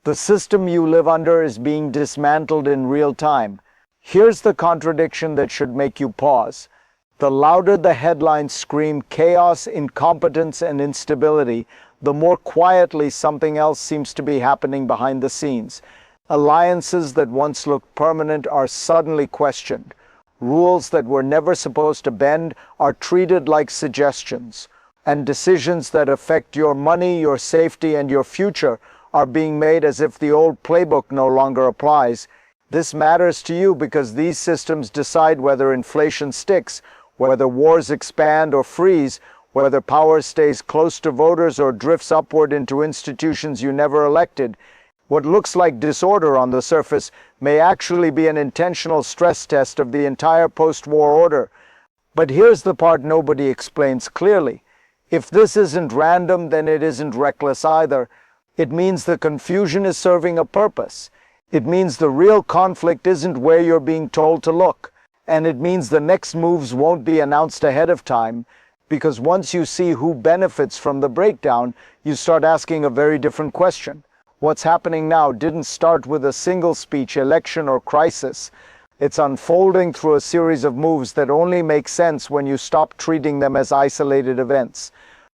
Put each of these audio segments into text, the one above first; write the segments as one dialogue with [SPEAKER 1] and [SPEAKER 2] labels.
[SPEAKER 1] The system you live under is being dismantled in real time. Here's the contradiction that should make you pause. The louder the headlines scream chaos, incompetence, and instability, the more quietly something else seems to be happening behind the scenes. Alliances that once looked permanent are suddenly questioned. Rules that were never supposed to bend are treated like suggestions. And decisions that affect your money, your safety, and your future are being made as if the old playbook no longer applies. This matters to you because these systems decide whether inflation sticks, whether wars expand or freeze, whether power stays close to voters or drifts upward into institutions you never elected. What looks like disorder on the surface may actually be an intentional stress test of the entire post-war order. But here's the part nobody explains clearly. If this isn't random, then it isn't reckless either. It means the confusion is serving a purpose. It means the real conflict isn't where you're being told to look. And it means the next moves won't be announced ahead of time, because once you see who benefits from the breakdown, you start asking a very different question. What's happening now didn't start with a single speech, election, or crisis. It's unfolding through a series of moves that only make sense when you stop treating them as isolated events.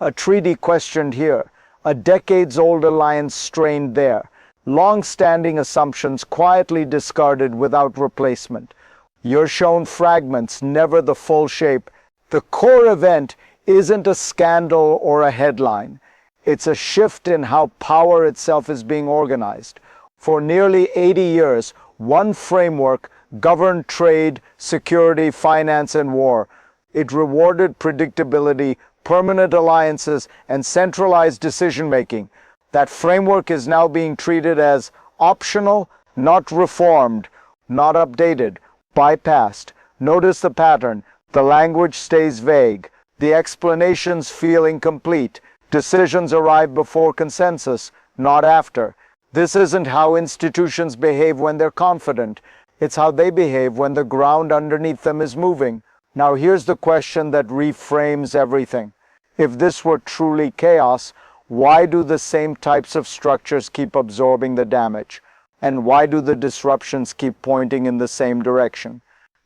[SPEAKER 1] A treaty questioned here, a decades-old alliance strained there, long-standing assumptions quietly discarded without replacement. You're shown fragments, never the full shape. The core event isn't a scandal or a headline. It's a shift in how power itself is being organized. For nearly 80 years, one framework governed trade, security, finance, and war. It rewarded predictability, permanent alliances, and centralized decision-making. That framework is now being treated as optional, not reformed, not updated, bypassed. Notice the pattern. The language stays vague. The explanations feel incomplete. Decisions arrive before consensus, not after. This isn't how institutions behave when they're confident. It's how they behave when the ground underneath them is moving. Now here's the question that reframes everything. If this were truly chaos, why do the same types of structures keep absorbing the damage? And why do the disruptions keep pointing in the same direction?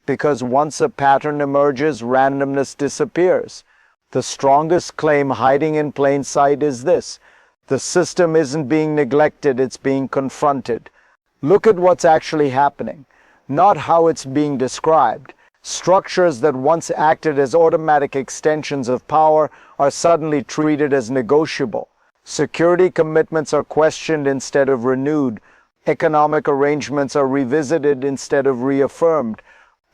[SPEAKER 1] Because once a pattern emerges, randomness disappears. The strongest claim hiding in plain sight is this: the system isn't being neglected, it's being confronted. Look at what's actually happening, not how it's being described. Structures that once acted as automatic extensions of power are suddenly treated as negotiable. Security commitments are questioned instead of renewed. Economic arrangements are revisited instead of reaffirmed.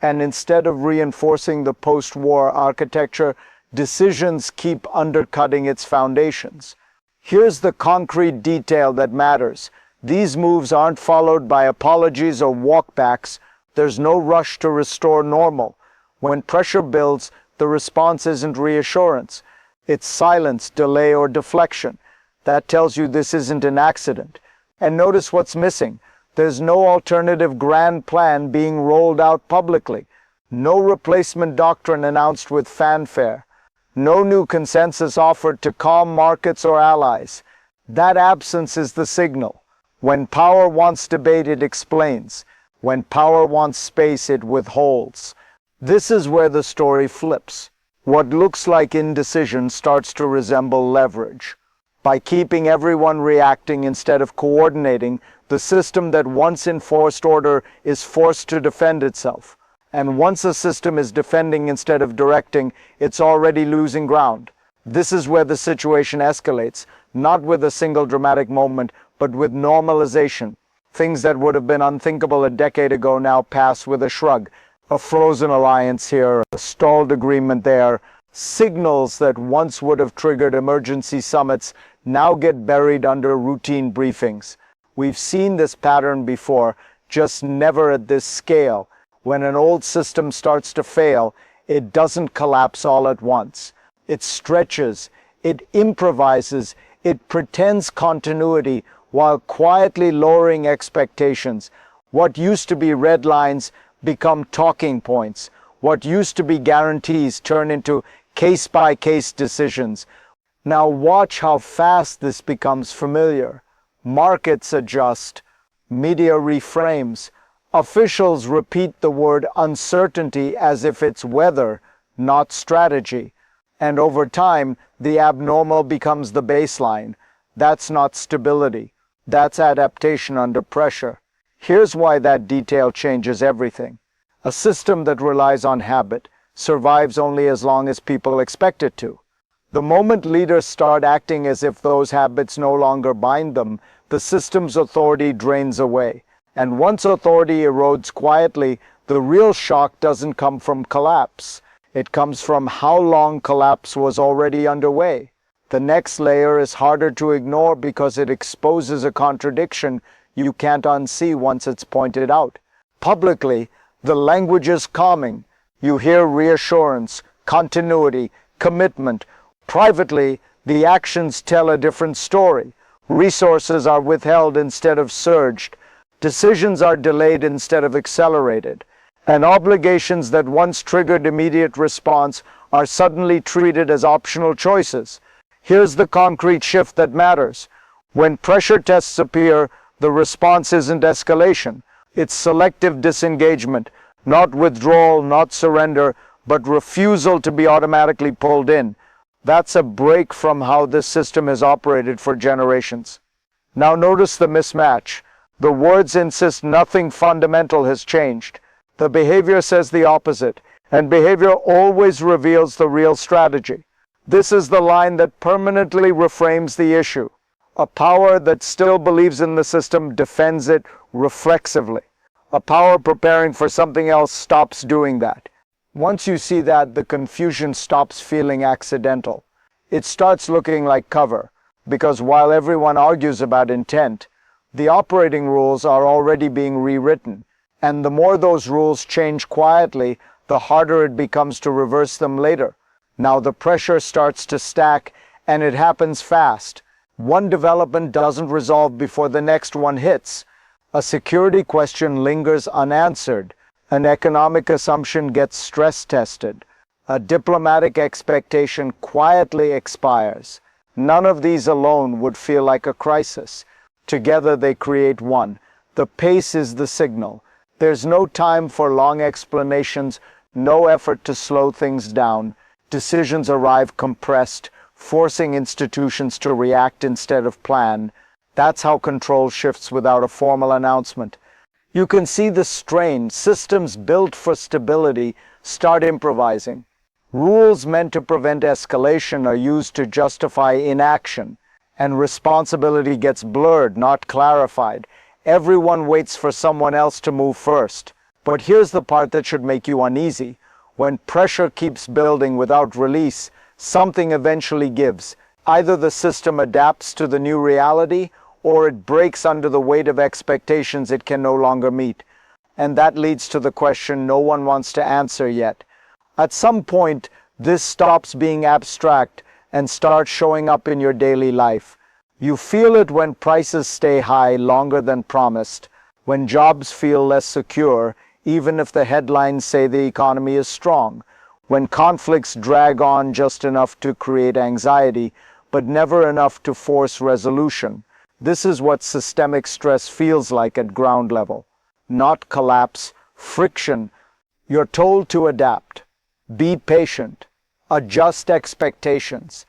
[SPEAKER 1] And instead of reinforcing the post-war architecture, decisions keep undercutting its foundations. Here's the concrete detail that matters. These moves aren't followed by apologies or walkbacks. There's no rush to restore normal. When pressure builds, the response isn't reassurance. It's silence, delay, or deflection. That tells you this isn't an accident. And notice what's missing. There's no alternative grand plan being rolled out publicly. No replacement doctrine announced with fanfare. No new consensus offered to calm markets or allies. That absence is the signal. When power wants debate, it explains. When power wants space, it withholds. This is where the story flips. What looks like indecision starts to resemble leverage. By keeping everyone reacting instead of coordinating, the system that once enforced order is forced to defend itself. And once a system is defending instead of directing, it's already losing ground. This is where the situation escalates, not with a single dramatic moment, but with normalization. Things that would have been unthinkable a decade ago now pass with a shrug. A frozen alliance here, a stalled agreement there. Signals that once would have triggered emergency summits now get buried under routine briefings. We've seen this pattern before, just never at this scale. When an old system starts to fail, it doesn't collapse all at once. It stretches, it improvises, it pretends continuity while quietly lowering expectations. What used to be red lines become talking points. What used to be guarantees turn into case-by-case decisions. Now watch how fast this becomes familiar. Markets adjust, media reframes, officials repeat the word uncertainty as if it's weather, not strategy. And over time, the abnormal becomes the baseline. That's not stability. That's adaptation under pressure. Here's why that detail changes everything. A system that relies on habit survives only as long as people expect it to. The moment leaders start acting as if those habits no longer bind them, the system's authority drains away. And once authority erodes quietly, the real shock doesn't come from collapse. It comes from how long collapse was already underway. The next layer is harder to ignore because it exposes a contradiction you can't unsee once it's pointed out. Publicly, the language is calming. You hear reassurance, continuity, commitment. Privately, the actions tell a different story. Resources are withheld instead of surged. Decisions are delayed instead of accelerated. And obligations that once triggered immediate response are suddenly treated as optional choices. Here's the concrete shift that matters. When pressure tests appear, the response isn't escalation. It's selective disengagement, not withdrawal, not surrender, but refusal to be automatically pulled in. That's a break from how this system has operated for generations. Now notice the mismatch. The words insist nothing fundamental has changed. The behavior says the opposite, and behavior always reveals the real strategy. This is the line that permanently reframes the issue. A power that still believes in the system defends it reflexively. A power preparing for something else stops doing that. Once you see that, the confusion stops feeling accidental. It starts looking like cover, because while everyone argues about intent, the operating rules are already being rewritten. And the more those rules change quietly, the harder it becomes to reverse them later. Now the pressure starts to stack, and it happens fast. One development doesn't resolve before the next one hits. A security question lingers unanswered. An economic assumption gets stress tested. A diplomatic expectation quietly expires. None of these alone would feel like a crisis. Together they create one. The pace is the signal. There's no time for long explanations, no effort to slow things down. Decisions arrive compressed, forcing institutions to react instead of plan. That's how control shifts without a formal announcement. You can see the strain. Systems built for stability start improvising. Rules meant to prevent escalation are used to justify inaction, and responsibility gets blurred, not clarified. Everyone waits for someone else to move first. But here's the part that should make you uneasy. When pressure keeps building without release, something eventually gives. Either the system adapts to the new reality, or it breaks under the weight of expectations it can no longer meet. And that leads to the question no one wants to answer yet. At some point, this stops being abstract and starts showing up in your daily life. You feel it when prices stay high longer than promised, when jobs feel less secure, even if the headlines say the economy is strong, when conflicts drag on just enough to create anxiety, but never enough to force resolution. This is what systemic stress feels like at ground level. Not collapse, friction. You're told to adapt, be patient, adjust expectations.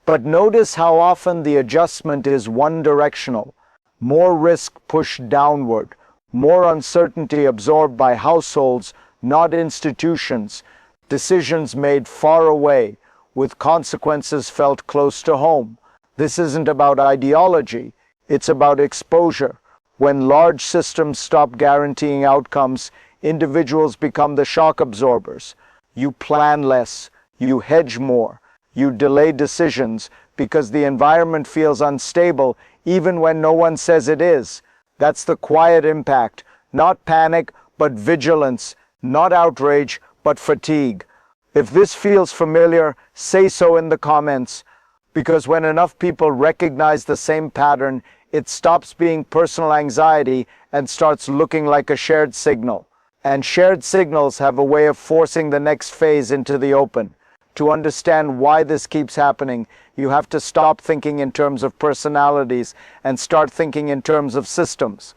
[SPEAKER 1] But notice how often the adjustment is one-directional. More risk pushed downward, more uncertainty absorbed by households, not institutions, decisions made far away, with consequences felt close to home. This isn't about ideology, it's about exposure. When large systems stop guaranteeing outcomes, individuals become the shock absorbers. You plan less, you hedge more, you delay decisions because the environment feels unstable even when no one says it is. That's the quiet impact, not panic, but vigilance, not outrage, but fatigue. If this feels familiar, say so in the comments, because when enough people recognize the same pattern, it stops being personal anxiety and starts looking like a shared signal. And shared signals have a way of forcing the next phase into the open. To understand why this keeps happening, You have to stop thinking in terms of personalities and start thinking in terms of systems.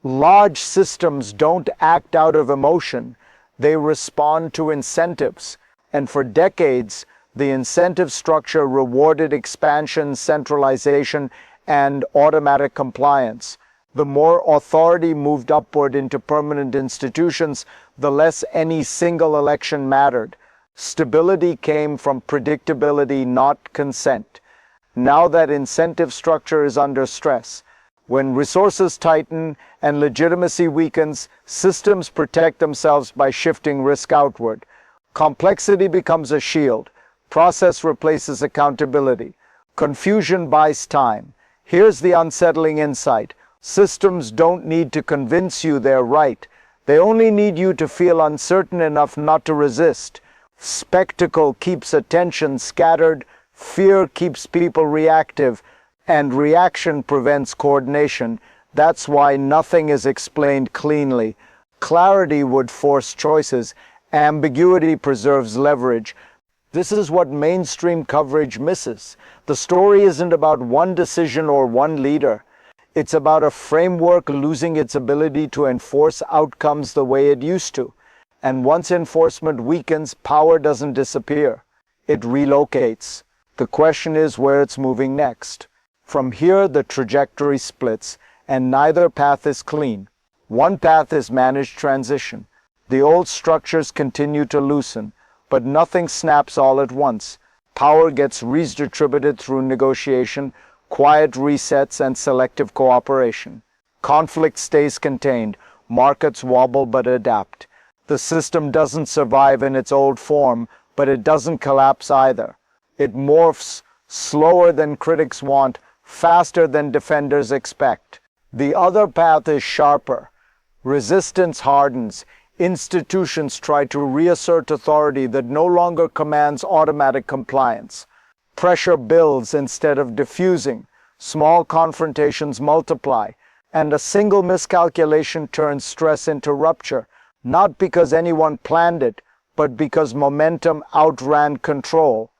[SPEAKER 1] Large systems don't act out of emotion. They respond to incentives. And for decades, the incentive structure rewarded expansion, centralization, and automatic compliance. The more authority moved upward into permanent institutions, the less any single election mattered. Stability came from predictability, not consent. Now that incentive structure is under stress, when resources tighten and legitimacy weakens, systems protect themselves by shifting risk outward. Complexity becomes a shield. Process replaces accountability. Confusion buys time. Here's the unsettling insight. Systems don't need to convince you they're right. They only need you to feel uncertain enough not to resist. Spectacle keeps attention scattered. Fear keeps people reactive. And reaction prevents coordination. That's why nothing is explained cleanly. Clarity would force choices. Ambiguity preserves leverage. This is what mainstream coverage misses. The story isn't about one decision or one leader. It's about a framework losing its ability to enforce outcomes the way it used to. And once enforcement weakens, power doesn't disappear. It relocates. The question is where it's moving next. From here, the trajectory splits, and neither path is clean. One path is managed transition. The old structures continue to loosen, but nothing snaps all at once. Power gets redistributed through negotiation, quiet resets, and selective cooperation. Conflict stays contained. Markets wobble but adapt. The system doesn't survive in its old form, but it doesn't collapse either. It morphs, slower than critics want, faster than defenders expect. The other path is sharper. Resistance hardens. Institutions try to reassert authority that no longer commands automatic compliance. Pressure builds instead of diffusing. Small confrontations multiply, and a single miscalculation turns stress into rupture, not because anyone planned it, but because momentum outran control.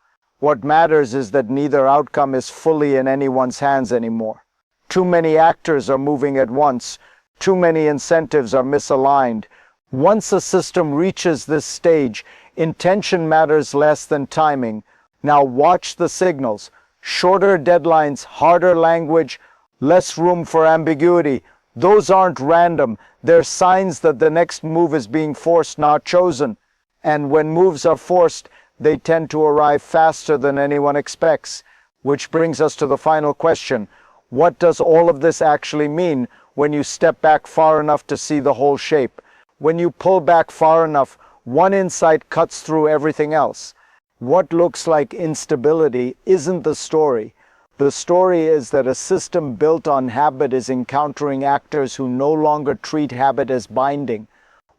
[SPEAKER 1] What matters is that neither outcome is fully in anyone's hands anymore. Too many actors are moving at once. Too many incentives are misaligned. Once a system reaches this stage, intention matters less than timing. Now watch the signals. Shorter deadlines, harder language, less room for ambiguity. Those aren't random. They're signs that the next move is being forced, not chosen. And when moves are forced, they tend to arrive faster than anyone expects. Which brings us to the final question. What does all of this actually mean when you step back far enough to see the whole shape? When you pull back far enough, one insight cuts through everything else. What looks like instability isn't the story. The story is that a system built on habit is encountering actors who no longer treat habit as binding.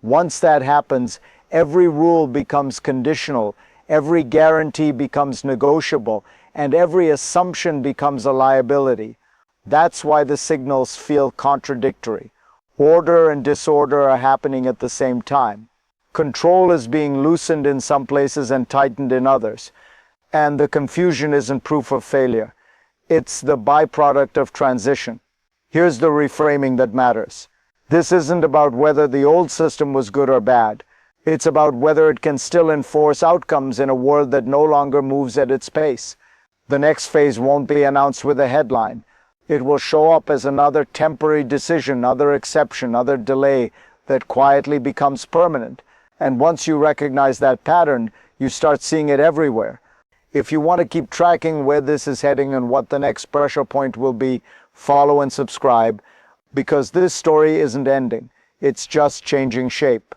[SPEAKER 1] Once that happens, every rule becomes conditional, every guarantee becomes negotiable, and every assumption becomes a liability. That's why the signals feel contradictory. Order and disorder are happening at the same time. Control is being loosened in some places and tightened in others. And the confusion isn't proof of failure. It's the byproduct of transition. Here's the reframing that matters. This isn't about whether the old system was good or bad. It's about whether it can still enforce outcomes in a world that no longer moves at its pace. The next phase won't be announced with a headline. It will show up as another temporary decision, another exception, another delay that quietly becomes permanent. And once you recognize that pattern, you start seeing it everywhere. If you want to keep tracking where this is heading and what the next pressure point will be, follow and subscribe, because this story isn't ending. It's just changing shape.